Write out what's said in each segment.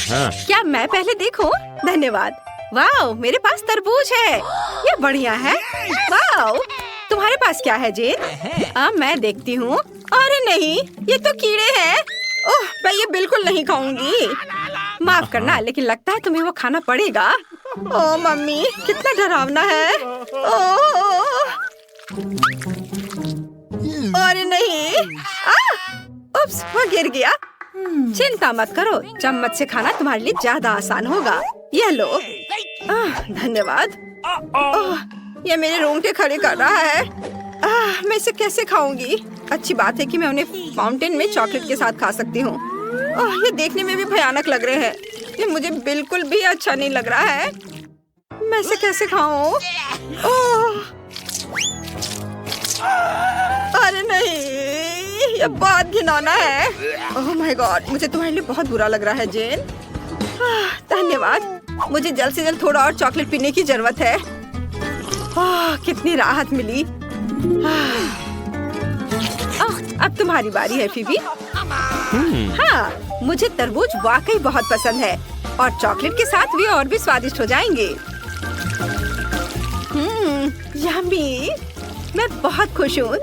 क्या मैं पहले देखूं? धन्यवाद। वाओ, मेरे पास तरबूज है। ये बढ़िया है। वाओ, तुम्हारे पास क्या है जेन? अब मैं देखती हूँ। अरे नहीं, ये तो कीड़े हैं। ओह, मैं ये बिल्कुल नहीं खाऊंगी। माफ करना, लेकिन लगता है तुम्हें वो खाना पड़ेगा। ओह मम्मी, कितना डरावना है। ओह, अरे नहीं। उप्स, वो गिर गया। चिंता मत करो, चम्मच से खाना तुम्हारे लिए ज्यादा आसान होगा। ये लो। धन्यवाद। ये मेरे रोंगटे खड़े कर रहा है। मैं इसे कैसे खाऊंगी? अच्छी बात है कि मैं उन्हें फाउंटेन में चॉकलेट के साथ खा सकती हूँ। ये देखने में भी भयानक लग रहे हैं। ये मुझे बिल्कुल भी अच्छा नहीं लग रहा है। मैं इसे कैसे खाऊं? अरे नहीं, ये बहुत घिनौना है। ओह माय गॉड, मुझे तुम्हारे लिए बहुत बुरा लग रहा है जेन। धन्यवाद। मुझे जल्द से जल्द थोड़ा और चॉकलेट पीने की जरूरत है। कितनी राहत मिली। अब तुम्हारी बारी है फीबी। हाँ, मुझे तरबूज वाकई बहुत पसंद है और चॉकलेट के साथ वे और भी स्वादिष्ट हो जाएंगे। यम्मी, मैं बहुत खुश हूँ।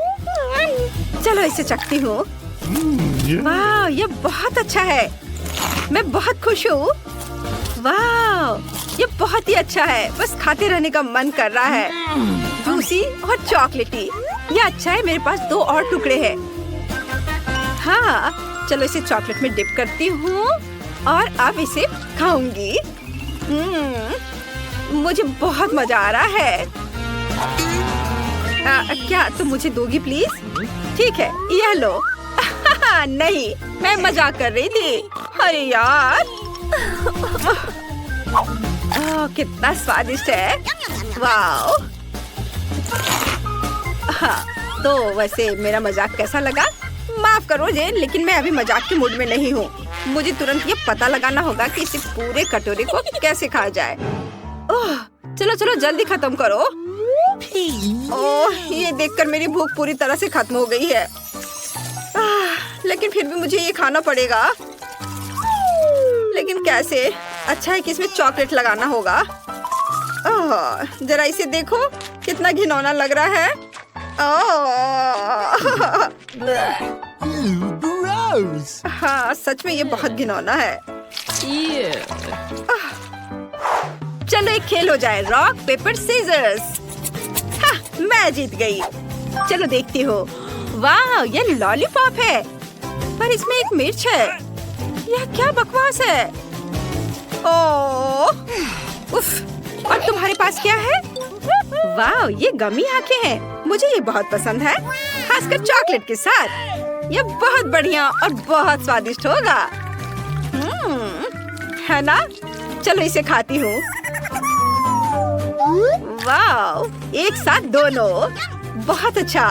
चलो इसे चखती हूँ। वाह, ये बहुत अच्छा है। मैं बहुत खुश हूँ। वाह, ये बहुत ही अच्छा है। बस खाते रहने का मन कर रहा है। जूसी और चॉकलेटी। ये अच्छा है, मेरे पास 2 और टुकड़े हैं। हाँ, चलो इसे चॉकलेट में डिप करती हूँ और अब इसे खाऊंगी। मुझे बहुत मजा आ रहा है। क्या तुम मुझे दोगी प्लीज? ठीक है, यह लो। नहीं, मैं मजाक कर रही थी। अरे यार। कितना स्वादिष्ट है। वाओ। तो वैसे मेरा मजाक कैसा लगा? माफ करो जेन, लेकिन मैं अभी मजाक के मूड में नहीं हूँ। मुझे तुरंत ये पता लगाना होगा कि इसे पूरे कटोरे को कैसे खाया जाए। चलो चलो जल्दी खत्म करो। ओह, ये देखकर मेरी भूख पूरी तरह से खत्म हो गई है। लेकिन फिर भी मुझे ये खाना पड़ेगा। लेकिन कैसे? अच्छा है कि इसमें चॉकलेट लगाना होगा। जरा इसे देखो, कितना घिनौना लग रहा है। हाँ, सच में ये बहुत घिनौना है। चलो एक खेल हो जाए, रॉक पेपर सीजर्स। मैं जीत गई। चलो देखती हो। वाह, ये लॉलीपॉप है, पर इसमें एक मिर्च है। यह क्या बकवास है। ओह, उफ। और तुम्हारे पास क्या है? वाह, ये गमी आंखें हैं। मुझे ये बहुत पसंद है, खासकर चॉकलेट के साथ। ये बहुत बढ़िया और बहुत स्वादिष्ट होगा। है ना? चलो इसे खाती हूँ। वाह, एक साथ दोनों। बहुत अच्छा।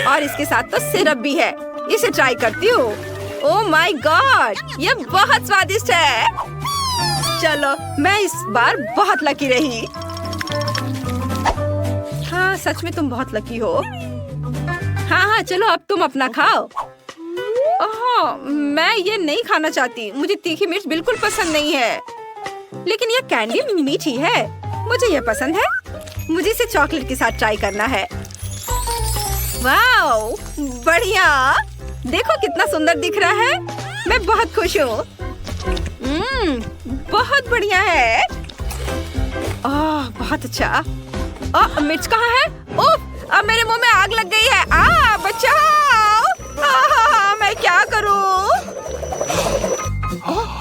और इसके साथ तो सिरप भी है। इसे ट्राई करती हूँ। ओह माय गॉड, ये बहुत स्वादिष्ट है। चलो, मैं इस बार बहुत लकी रही। हाँ, सच में तुम बहुत लकी हो। हाँ, चलो अब तुम अपना खाओ। ओह, मैं ये नहीं खाना चाहती। मुझे तीखी मिर्च बिल्कुल पसंद नहीं है। लेकिन ये कैंडी मीठी है, मुझे ये पसंद है। मुझे इसे चॉकलेट के साथ ट्राई करना है। वाओ, बढ़िया। देखो कितना सुंदर दिख रहा है। मैं बहुत खुश हूँ। बहुत बढ़िया है। बहुत अच्छा। मिर्च कहाँ है? ओह, अब मेरे मुंह में आग लग गई है। बचाओ। मैं क्या करूँ?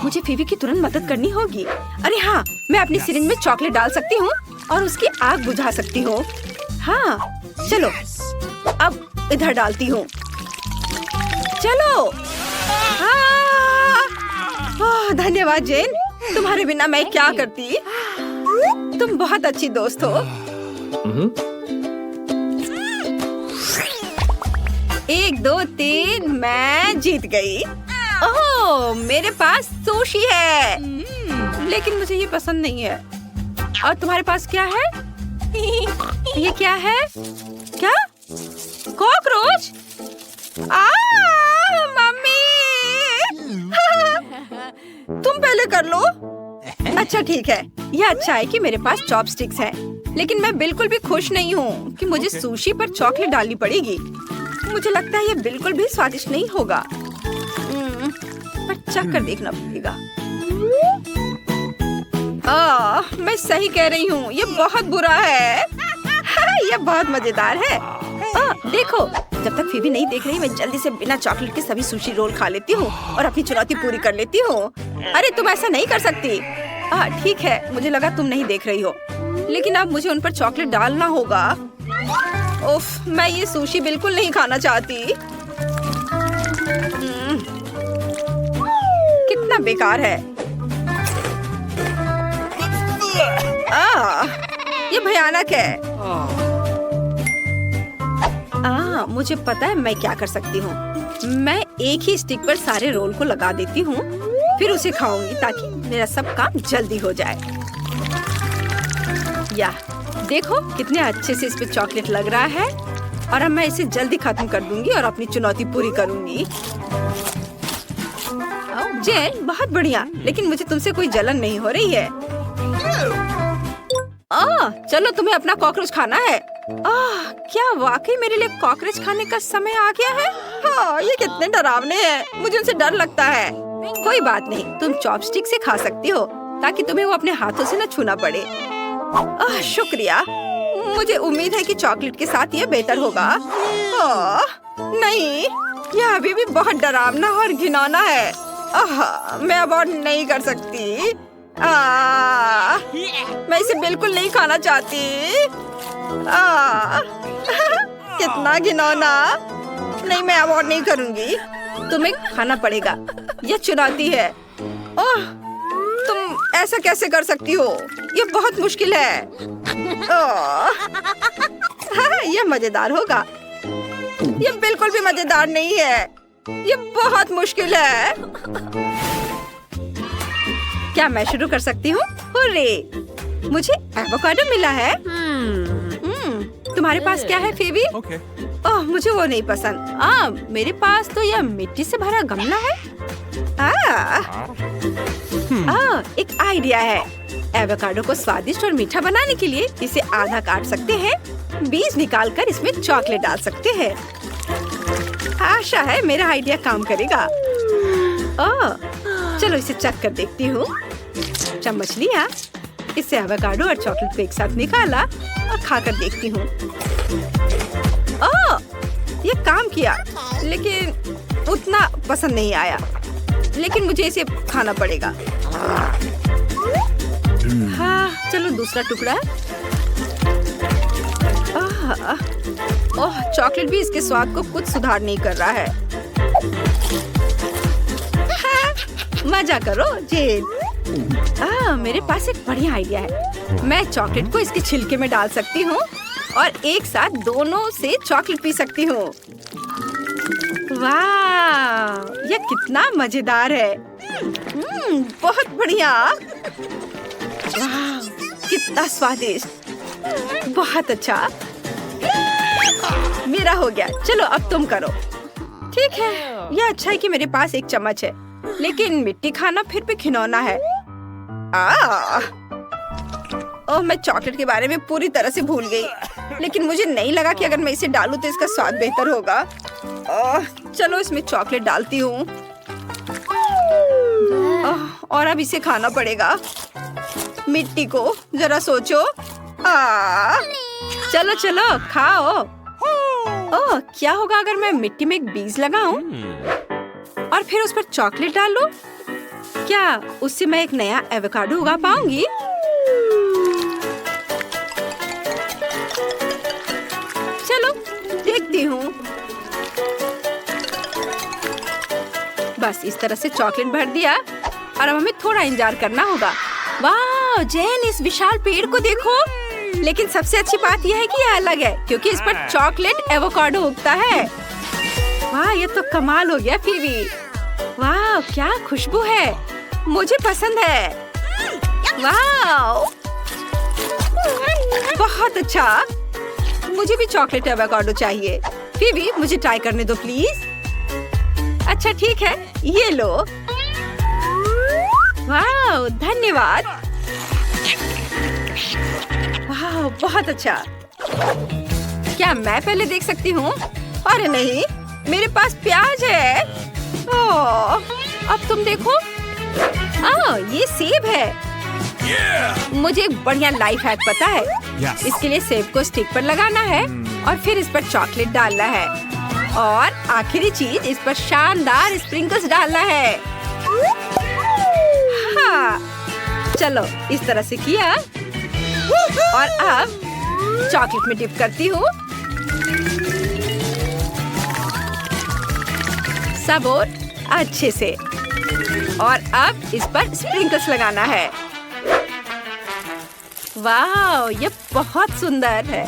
मुझे फीवी की तुरंत मदद करनी होगी। अरे हाँ, मैं अपनी सिरिंज में चॉकलेट डाल सकती हूँ और उसकी आग बुझा सकती हूँ। हाँ, चलो अब इधर डालती हूँ। चलो। धन्यवाद जेन, तुम्हारे बिना मैं क्या करती। तुम बहुत अच्छी दोस्त हो। 1 2 3, मैं जीत गई। ओह, मेरे पास सुशी है, लेकिन मुझे ये पसंद नहीं है। और तुम्हारे पास क्या है? ये क्या है? क्या? कॉकरोच? मम्मी! तुम पहले कर लो। अच्छा ठीक है, यह अच्छा है कि मेरे पास चॉपस्टिक्स है, लेकिन मैं बिल्कुल भी खुश नहीं हूँ कि मुझे सुशी पर चॉकलेट डालनी पड़ेगी। मुझे लगता है ये बिल्कुल भी स्वादिष्ट नहीं होगा, पर चख कर देखना पड़ेगा। मैं सही कह रही हूँ, ये बहुत बुरा है। ये बहुत मजेदार है। देखो, जब तक फीबी नहीं देख रही, मैं जल्दी से बिना चॉकलेट के सभी सुशी रोल खा लेती हूँ और अपनी चुनौती पूरी कर लेती हूँ। अरे तुम ऐसा नहीं कर सकती। ठीक है, मुझे लगा तुम नहीं देख रही हो, लेकिन अब मुझे उन पर चॉकलेट डालना होगा। उफ, मैं ये सुशी बिल्कुल नहीं खाना चाहती। कितना बेकार है। ये भयानक है। मुझे पता है मैं क्या कर सकती हूँ। मैं एक ही स्टिक पर सारे रोल को लगा देती हूँ, फिर उसे खाऊंगी ताकि मेरा सब काम जल्दी हो जाए। या देखो कितने अच्छे से इस पे चॉकलेट लग रहा है, और अब मैं इसे जल्दी खत्म कर दूंगी और अपनी चुनौती पूरी करूंगी। जेन, बहुत बढ़िया, लेकिन मुझे तुमसे कोई जलन नहीं हो रही है। चलो तुम्हें अपना कॉकरोच खाना है। क्या वाकई मेरे लिए कॉकरोच खाने का समय आ गया है? ये कितने डरावने हैं, मुझे उनसे डर लगता है। कोई बात नहीं, तुम चॉपस्टिक से खा सकती हो ताकि तुम्हें वो अपने हाथों से न छूना पड़े। शुक्रिया, मुझे उम्मीद है कि चॉकलेट के साथ ये बेहतर होगा। नहीं, यह अभी भी बहुत डरावना और घिनौना है। मैं अब और नहीं कर सकती। मैं इसे बिल्कुल नहीं खाना चाहती। कितना घिनौना। नहीं, मैं अब और नहीं करूँगी। तुम्हें खाना पड़ेगा, यह चुनौती है। तुम ऐसा कैसे कर सकती हो? ये बहुत मुश्किल है। यह मजेदार होगा। यह बिल्कुल भी मजेदार नहीं है। ये बहुत मुश्किल है। क्या मैं शुरू कर सकती हूँ? हुर्रे! मुझे एवोकाडो मिला है। तुम्हारे पास क्या है फेबी? मुझे वो नहीं पसंद। मेरे पास तो यह मिट्टी से भरा गमला है। एक आइडिया है। एवोकाडो को स्वादिष्ट और मीठा बनाने के लिए इसे आधा काट सकते हैं, बीज निकालकर इसमें चॉकलेट डाल सकते हैं। आशा है मेरा आइडिया काम करेगा। चलो इसे चख कर देखती हूँ। चम्मच लिया, इससे एवोकाडो और चॉकलेट को एक साथ निकाला और खाकर देखती हूँ। ये काम किया, लेकिन उतना पसंद नहीं आया। लेकिन मुझे इसे खाना पड़ेगा। हाँ, चलो दूसरा टुकड़ा। चॉकलेट भी इसके स्वाद को कुछ सुधार नहीं कर रहा है। मजा करो जेन। मेरे पास एक बढ़िया आइडिया है। मैं चॉकलेट को इसके छिलके में डाल सकती हूँ और एक साथ दोनों से चॉकलेट पी सकती हूँ। वाह, यह कितना मजेदार है। बहुत बढ़िया। वाह, कितना स्वादिष्ट। बहुत अच्छा। मेरा हो गया। चलो अब तुम करो। ठीक है, यह अच्छा है कि मेरे पास एक चम्मच है, लेकिन मिट्टी खाना फिर भी घिनौना है। मैं चॉकलेट के बारे में पूरी तरह से भूल गई, लेकिन मुझे नहीं लगा कि अगर मैं इसे डालूं तो इसका स्वाद बेहतर होगा। चलो इसमें चॉकलेट डालती हूँ और अब इसे खाना पड़ेगा। मिट्टी को जरा सोचो। चलो चलो खाओ। क्या होगा अगर मैं मिट्टी में एक बीज लगाऊं और फिर उस पर चॉकलेट डालूं? क्या उससे मैं एक नया एवोकाडो उगा पाऊंगी? चलो देखती हूँ। बस इस तरह से चॉकलेट भर दिया और अब हमें थोड़ा इंतजार करना होगा। वाह जेन, इस विशाल पेड़ को देखो। लेकिन सबसे अच्छी बात यह है कि यह अलग है, क्योंकि इस पर चॉकलेट एवोकाडो उगता है। वाह, ये तो कमाल हो गया फीबी। वाह, क्या खुशबू है, मुझे पसंद है। वाह, बहुत अच्छा। मुझे भी चॉकलेट एवोकाडो चाहिए। फीबी, मुझे ट्राई करने दो प्लीज। अच्छा ठीक है, ये लो। धन्यवाद। वाह, बहुत अच्छा। क्या मैं पहले देख सकती हूँ? अरे नहीं, मेरे पास प्याज है। ओह, अब तुम देखो। ये सेब है। मुझे एक बढ़िया लाइफ हैक पता है। इसके लिए सेब को स्टिक पर लगाना है और फिर इस पर चॉकलेट डालना है और आखिरी चीज इस पर शानदार स्प्रिंकल्स डालना है। हाँ, चलो इस तरह से किया और अब चॉकलेट में डिप करती हूँ। सब और अच्छे से, और अब इस पर स्प्रिंकल्स लगाना है। वाह, ये बहुत सुंदर है।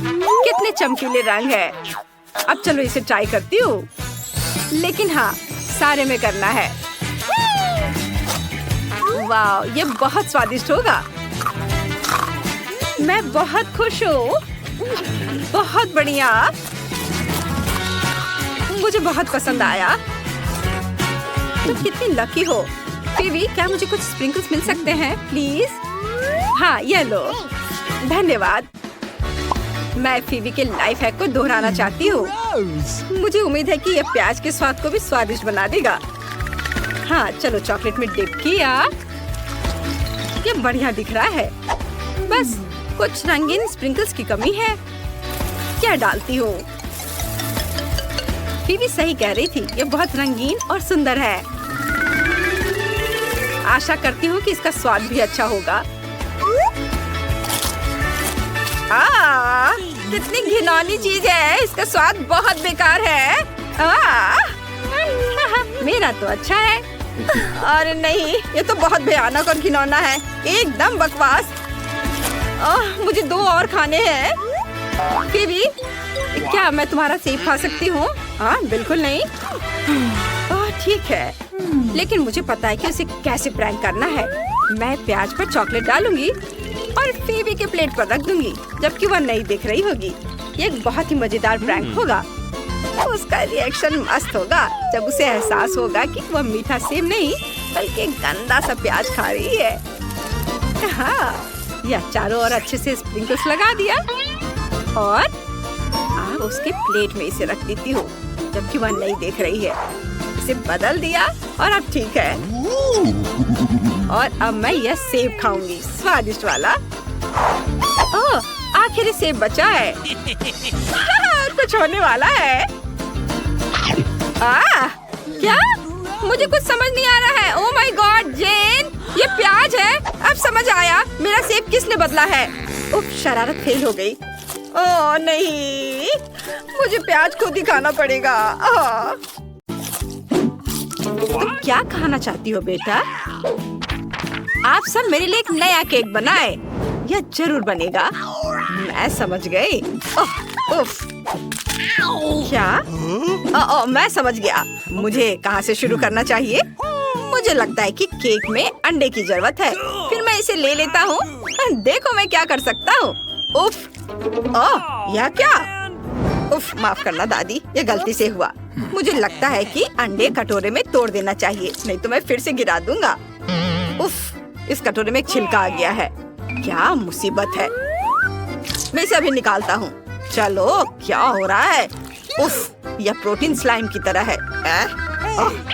कितने चमकीले रंग है। अब चलो इसे ट्राई करती हूँ, लेकिन हाँ, सारे में करना है। वाह, ये बहुत स्वादिष्ट होगा। मैं बहुत खुश हूँ। बहुत बढ़िया, मुझे बहुत पसंद आया। तुम कितनी लकी हो। फिवी, क्या मुझे कुछ स्प्रिंकल्स मिल सकते हैं प्लीज? हाँ, ये लो। धन्यवाद। मैं फिवी के लाइफ हैक को दोहराना चाहती हूँ। मुझे उम्मीद है कि यह प्याज के स्वाद को भी स्वादिष्ट बना देगा। हाँ, चलो चॉकलेट में डिप किया। ये बढ़िया दिख रहा है। बस कुछ रंगीन स्प्रिंकल्स की कमी है। क्या डालती हूँ? फिवी सही कह रही थी, ये बहुत रंगीन और सुंदर है। आशा करती हूँ कि इसका स्वाद भी अच्छा होगा। कितनी घिनौनी चीज है। इसका स्वाद बहुत बेकार है। मेरा तो अच्छा है। अरे नहीं, ये तो बहुत भयानक और घिनौना है। एकदम बकवास। मुझे 2 और खाने हैं। फिवी, क्या मैं तुम्हारा सेब खा सकती हूँ? हाँ, बिल्कुल नहीं। ठीक है, लेकिन मुझे पता है कि उसे कैसे प्रैंक करना है। मैं प्याज पर चॉकलेट डालूंगी और फिवी के प्लेट पर रख दूंगी, जबकि वह नहीं देख रही होगी। ये एक बहुत ही मजेदार प्रैंक होगा। उसका रिएक्शन मस्त होगा जब उसे एहसास होगा कि वह मीठा सेब नहीं बल्कि गंदा सा प्याज खा रही है। हाँ, यह चारों ओर अच्छे से स्प्रिंकल्स लगा दिया और अब उसके प्लेट में इसे रख देती हूँ, जबकि वह नहीं देख रही है। इसे बदल दिया और अब ठीक है। और अब मैं यह सेब खाऊंगी, स्वादिष्ट वाला। आखिर सेब बचा है। कुछ होने वाला है। क्या? मुझे कुछ समझ नहीं आ रहा है। ओह माय गॉड, जेन, ये प्याज है। अब समझ आया मेरा सेब किसने बदला है। उफ, शरारत फेल हो गई। ओह नहीं, मुझे प्याज खुद ही खाना पड़ेगा। तुम क्या खाना चाहती हो बेटा? आप सब मेरे लिए एक नया केक बनाए। यह जरूर बनेगा। मैं समझ गई। उफ, क्या? मैं समझ गया। मुझे कहाँ से शुरू करना चाहिए? मुझे लगता है कि केक में अंडे की जरूरत है। फिर मैं इसे ले लेता हूँ। देखो मैं क्या कर सकता हूँ। उफ, यह क्या? उफ, माफ करना दादी, ये गलती से हुआ। मुझे लगता है कि अंडे कटोरे में तोड़ देना चाहिए, नहीं तो मैं फिर से गिरा दूंगा। उफ, इस कटोरे में एक छिलका आ गया है। क्या मुसीबत है। मैं इसे अभी निकालता हूँ। चलो, क्या हो रहा है? उफ, यह प्रोटीन स्लाइम की तरह है।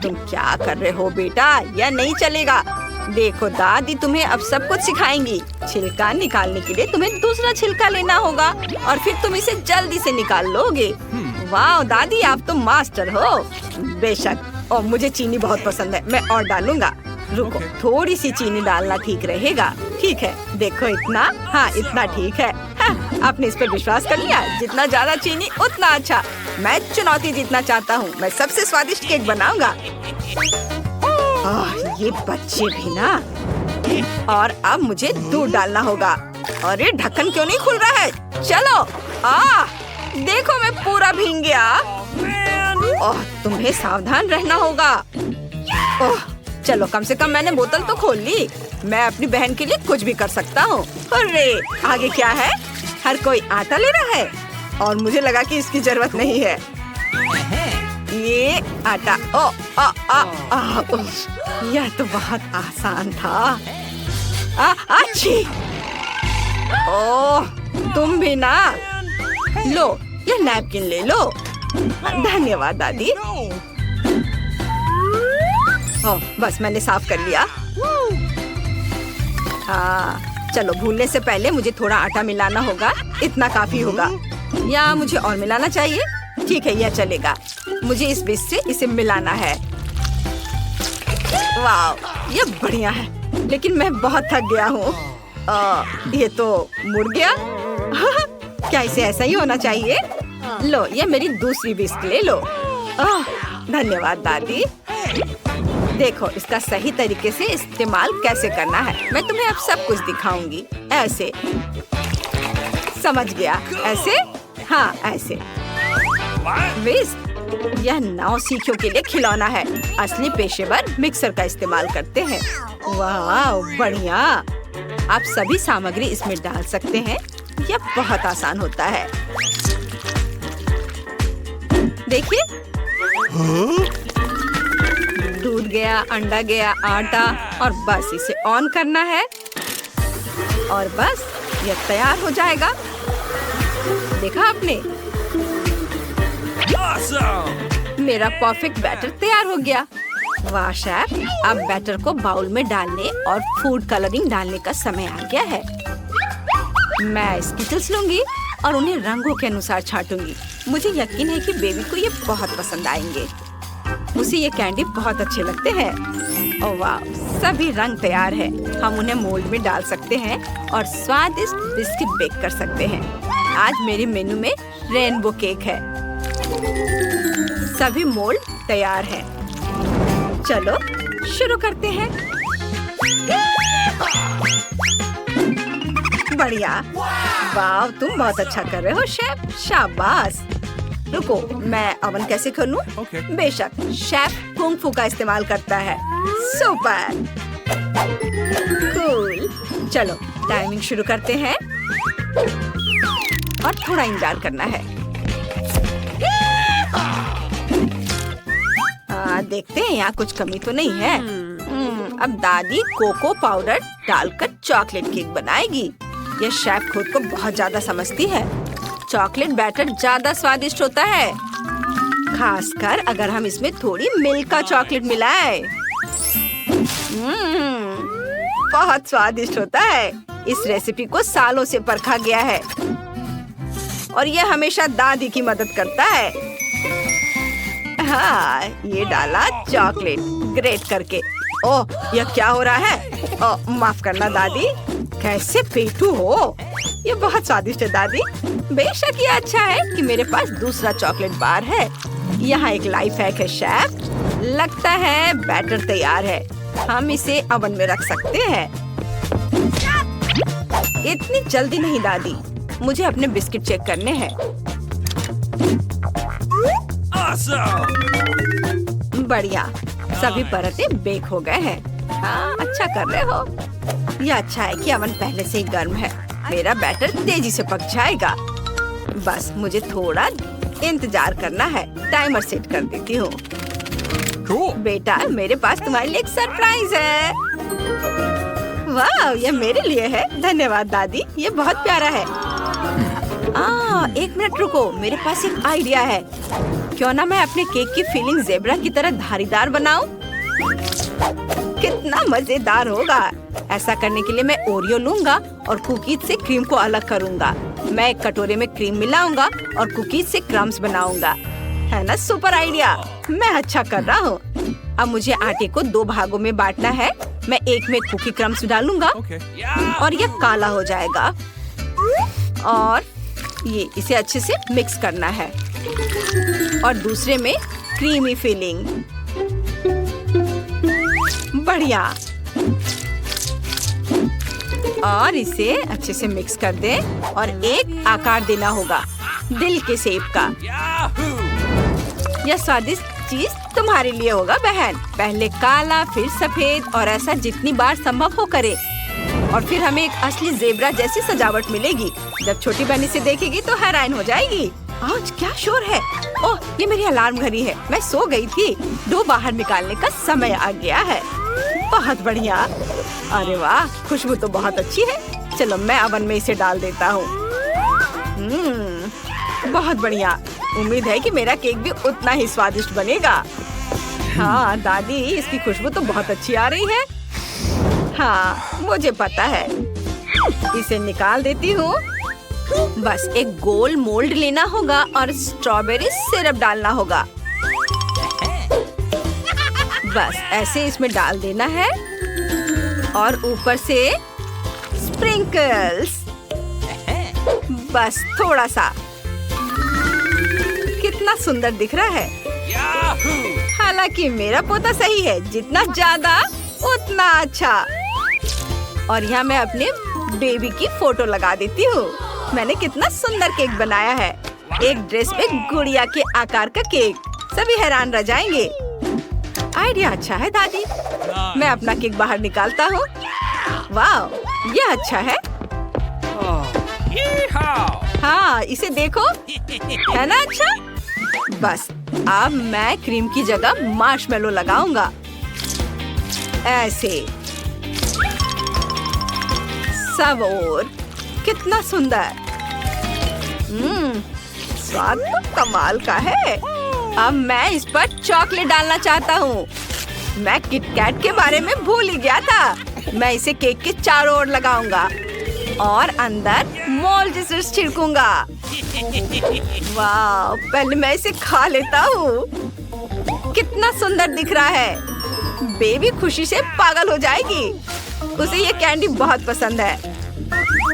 तुम क्या कर रहे हो बेटा? यह नहीं चलेगा। देखो दादी तुम्हें अब सब कुछ सिखाएंगी। छिलका निकालने के लिए तुम्हें दूसरा छिलका लेना होगा और फिर तुम इसे जल्दी से निकाल लोगे। वाह दादी, आप तो मास्टर हो। बेशक, और मुझे चीनी बहुत पसंद है, मैं और डालूंगा। रुको, थोड़ी सी चीनी डालना ठीक रहेगा। ठीक है, देखो इतना। हाँ, इतना ठीक है। हाँ, आपने इस पर विश्वास कर लिया। जितना ज्यादा चीनी उतना अच्छा। मैं चुनौती जीतना चाहता हूँ। मैं सबसे स्वादिष्ट केक बनाऊंगा। ये बच्चे भी ना। और अब मुझे दूध डालना होगा। अरे ढक्कन क्यों नहीं खुल रहा है? चलो, देखो मैं पूरा भीग गया। तुम्हें सावधान रहना होगा। चलो, कम से कम मैंने बोतल तो खोल ली। मैं अपनी बहन के लिए कुछ भी कर सकता हूँ। अरे आगे क्या है? हर कोई आटा ले रहा है और मुझे लगा कि इसकी जरूरत नहीं है। ये आटा। ओ उफ, यह तो बहुत आसान था। अच्छी। ओह, तुम भी ना। लो, ये नैपकिन ले लो। धन्यवाद दादी। ओह, बस मैंने साफ कर लिया। हाँ, चलो भूलने से पहले मुझे थोड़ा आटा मिलाना होगा। इतना काफी होगा या मुझे और मिलाना चाहिए? ठीक है, यह चलेगा। मुझे इस बीच से इसे मिलाना है। वाह, ये बढ़िया है, लेकिन मैं बहुत थक गया हूँ। ये तो मुड़ गया। क्या इसे ऐसा ही होना चाहिए? लो, ये मेरी दूसरी बिस्क ले लो। धन्यवाद दादी। देखो, इसका सही तरीके से इस्तेमाल कैसे करना है। मैं तुम्हें अब सब कुछ दिखाऊंगी। ऐसे, समझ गया? ऐसे? हाँ, ऐसे। विस्क, यह नौसिखियों के लिए खिलौना है। असली पेशेवर मिक्सर का इस्तेमाल करते हैं। वाह, बढ़िया। आप सभी सामग्री इसमें डाल सकते हैं। यह बहुत आसान होता है। देखिए, दूध गया, अंडा गया, आटा, और बस इसे ऑन करना है और बस यह तैयार हो जाएगा। देखा आपने? मेरा परफेक्ट बैटर तैयार हो गया। वाह शेफ, अब बैटर को बाउल में डालने और फूड कलरिंग डालने का समय आ गया है। मैं स्किटल्स लूंगी और उन्हें रंगों के अनुसार छांटूंगी। मुझे यकीन है कि बेबी को ये बहुत पसंद आएंगे। उसे ये कैंडी बहुत अच्छे लगते हैं। ओह वाह, सभी रंग तैयार है। हम उन्हें मोल्ड में डाल सकते हैं और स्वादिष्ट बिस्किट बेक कर सकते हैं। आज मेरे मेनू में रेनबो केक है। सभी मोल्ड तैयार हैं। चलो शुरू करते हैं। बढ़िया। वाह, तुम बहुत अच्छा कर रहे हो शेफ। शाबाश। रुको, मैं अवन कैसे खोलूं? बेशक, शेफ कुंग फू का इस्तेमाल करता है। Super cool. चलो टाइमिंग शुरू करते हैं और थोड़ा इंतजार करना है। देखते हैं यहाँ कुछ कमी तो नहीं है। अब दादी कोको पाउडर डालकर चॉकलेट केक बनाएगी। यह शेफ खुद को बहुत ज्यादा समझती है। चॉकलेट बैटर ज्यादा स्वादिष्ट होता है, खासकर अगर हम इसमें थोड़ी मिल्क का चॉकलेट मिलाएं। बहुत स्वादिष्ट होता है। इस रेसिपी को सालों से परखा गया है और यह हमेशा दादी की मदद करता है। हाँ, ये डाला चॉकलेट ग्रेट करके। ओह, यह क्या हो रहा है? ओह, माफ करना दादी। कैसे पेटू हो? ये बहुत स्वादिष्ट है दादी। बेशक ये अच्छा है कि मेरे पास दूसरा चॉकलेट बार है। यहाँ एक लाइफ हैक है शेफ। लगता है बैटर तैयार है। हम इसे ओवन में रख सकते हैं। इतनी जल्दी नहीं दादी, मुझे अपने बिस्किट चेक करने हैं। बढ़िया, सभी परतें बेक हो गए हैं। हाँ, अच्छा कर रहे हो। यह अच्छा है कि ओवन पहले से ही गर्म है। मेरा बैटर तेजी से पक जाएगा। बस मुझे थोड़ा इंतजार करना है। टाइमर सेट कर देती हूँ। बेटा, मेरे पास तुम्हारे लिए एक सरप्राइज है। वाह, यह मेरे लिए है। धन्यवाद दादी, ये बहुत प्यारा है। एक मिनट रुको, मेरे पास एक आइडिया है। क्यों ना मैं अपने केक की फीलिंग ज़ेब्रा की तरह धारीदार बनाऊं? कितना मजेदार होगा। ऐसा करने के लिए मैं ओरियो लूंगा और कुकीज से क्रीम को अलग करूंगा। मैं एक कटोरे में क्रीम मिलाऊंगा और कुकीज से क्रम्स बनाऊंगा। है ना सुपर आइडिया? मैं अच्छा कर रहा हूँ। अब मुझे आटे को 2 भागों में बांटना है। मैं एक में कुकी क्रम्स डालूंगा और यह काला हो जाएगा और ये इसे अच्छे से मिक्स करना है और दूसरे में क्रीमी फिलिंग। बढ़िया। और इसे अच्छे से मिक्स कर दें और एक आकार देना होगा दिल के शेप का। यह स्वादिष्ट चीज तुम्हारे लिए होगा बहन। पहले काला, फिर सफेद और ऐसा जितनी बार संभव हो करे। और फिर हमें एक असली ज़ेब्रा जैसी सजावट मिलेगी। जब छोटी बहन इसे देखेगी तो हैरान हो जाएगी। आज क्या शोर है? ओह, ये मेरी अलार्म घड़ी है। मैं सो गई थी। डो बाहर निकालने का समय आ गया है। बहुत बढ़िया। अरे वाह, खुशबू तो बहुत अच्छी है। चलो मैं अवन में इसे डाल देता हूँ। बहुत बढ़िया। उम्मीद है कि मेरा केक भी उतना ही स्वादिष्ट बनेगा। हाँ दादी, इसकी खुशबू तो बहुत अच्छी आ रही है। हाँ, मुझे पता है। इसे निकाल देती हूँ। बस एक गोल मोल्ड लेना होगा और स्ट्रॉबेरी सिरप डालना होगा। बस ऐसे इसमें डाल देना है और ऊपर से स्प्रिंकल्स। बस थोड़ा सा। कितना सुंदर दिख रहा है। हालांकि मेरा पोता सही है, जितना ज्यादा उतना अच्छा। और यहाँ मैं अपने बेबी की फोटो लगा देती हूँ। मैंने कितना सुंदर केक बनाया है। एक ड्रेस पे गुड़िया के आकार का केक। सभी हैरान रह जाएंगे। आइडिया अच्छा है दादी। मैं अपना केक बाहर निकालता हूँ। वाह, ये अच्छा है। हाँ, इसे देखो, है ना अच्छा? बस अब मैं क्रीम की जगह मार्शमेलो लगाऊंगा। ऐसे सब और कितना सुंदर। स्वाद तो कमाल का है। अब मैं इस पर चॉकलेट डालना चाहता हूँ। मैं किटकैट के बारे में भूल ही गया था। मैं इसे केक के चारों ओर लगाऊंगा और अंदर मोल्ड छिड़कूंगा। वाह, पहले मैं इसे खा लेता हूँ। कितना सुंदर दिख रहा है। बेबी खुशी से पागल हो जाएगी। उसे ये कैंडी बहुत पसंद है।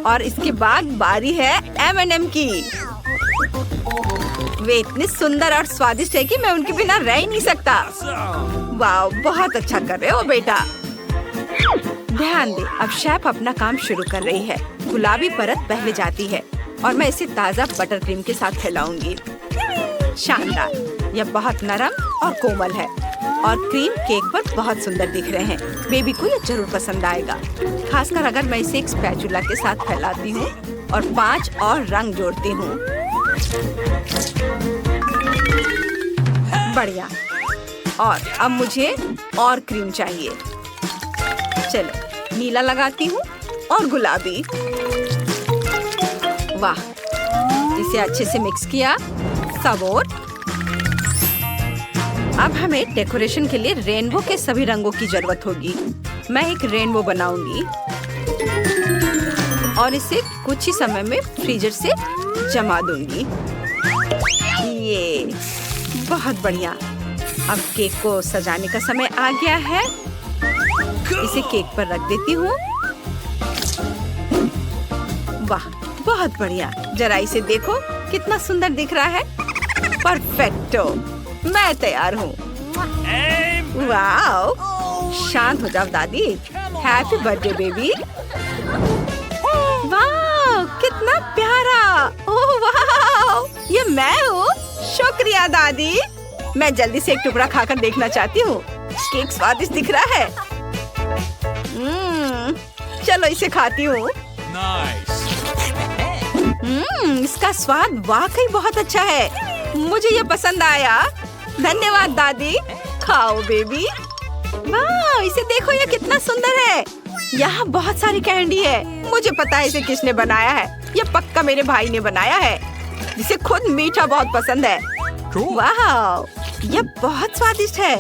और इसके बाद बारी है M&M की। वे इतने सुंदर और स्वादिष्ट है कि मैं उनके बिना रह ही नहीं सकता। वाह, बहुत अच्छा कर रहे हो बेटा। ध्यान दे, अब शेफ अपना काम शुरू कर रही है। गुलाबी परत पहले जाती है और मैं इसे ताज़ा बटर क्रीम के साथ फैलाऊंगी। शानदार। यह बहुत नरम और कोमल है और क्रीम केक पर बहुत सुंदर दिख रहे हैं। बेबी को यह जरूर पसंद आएगा, खासकर अगर मैं इसे एक स्पैचुला के साथ फैलाती हूँ और 5 और रंग जोड़ती हूँ। बढ़िया। और अब मुझे और क्रीम चाहिए। चलो नीला लगाती हूँ और गुलाबी। वाह, इसे अच्छे से मिक्स किया सब और। अब हमें डेकोरेशन के लिए रेनबो के सभी रंगों की जरूरत होगी। मैं एक रेनबो बनाऊंगी और इसे कुछ ही समय में फ्रीजर से जमा दूंगी। ये बहुत बढ़िया। अब केक को सजाने का समय आ गया है। इसे केक पर रख देती हूँ। वाह, बहुत बढ़िया। जरा इसे देखो, कितना सुंदर दिख रहा है। परफेक्टो। मैं तैयार हूँ। वाओ, शांत हो जाओ दादी। Happy birthday baby. वाओ, कितना प्यारा। ओह वाओ, ये मैं हूँ। शुक्रिया दादी। मैं जल्दी से एक टुकड़ा खाकर देखना चाहती हूँ। केक स्वादिष्ट दिख रहा है। चलो इसे खाती हूँ। इसका स्वाद वाकई बहुत अच्छा है। मुझे ये पसंद आया। धन्यवाद दादी। खाओ बेबी। वाह, इसे देखो, ये कितना सुंदर है। यहाँ बहुत सारी कैंडी है। मुझे पता है इसे किसने बनाया है। ये पक्का मेरे भाई ने बनाया है, जिसे खुद मीठा बहुत पसंद है। वाह, ये बहुत स्वादिष्ट है।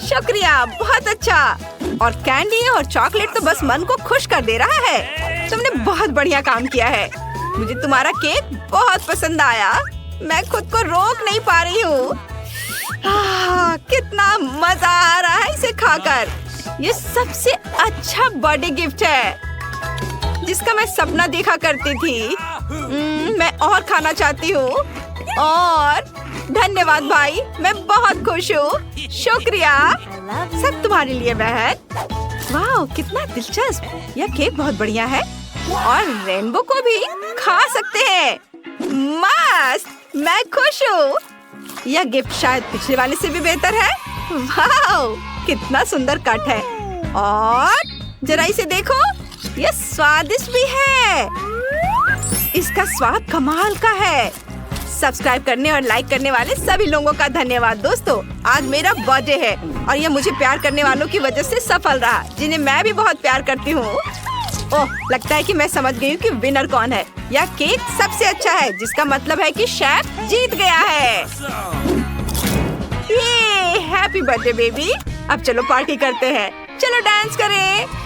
शुक्रिया, बहुत अच्छा। और कैंडी और चॉकलेट तो बस मन को खुश कर दे रहा है। तुमने बहुत बढ़िया काम किया है। मुझे तुम्हारा केक बहुत पसंद आया। मैं खुद को रोक नहीं पा रही हूँ। कितना मजा आ रहा है इसे खाकर। ये सबसे अच्छा बर्थडे गिफ्ट है जिसका मैं सपना देखा करती थी। मैं और खाना चाहती हूँ। और धन्यवाद भाई, मैं बहुत खुश हूँ। शुक्रिया। सब तुम्हारे लिए बहन। वाह, कितना दिलचस्प। यह केक बहुत बढ़िया है और रेनबो को भी खा सकते हैं। मस्त, मैं खुश हूँ। यह गिफ्ट शायद पिछले वाले से भी बेहतर है। वाह, कितना सुंदर कट है। और जरा इसे देखो, यह स्वादिष्ट भी है। इसका स्वाद कमाल का है। सब्सक्राइब करने और लाइक करने वाले सभी लोगों का धन्यवाद। दोस्तों, आज मेरा बर्थडे है और ये मुझे प्यार करने वालों की वजह से सफल रहा, जिन्हें मैं भी बहुत प्यार करती हूँ। ओह, लगता है कि मैं समझ गई हूँ कि विनर कौन है। यह केक सबसे अच्छा है, जिसका मतलब है कि शेफ जीत गया है। ये हैप्पी बर्थडे बेबी। अब चलो पार्टी करते हैं। चलो डांस करें।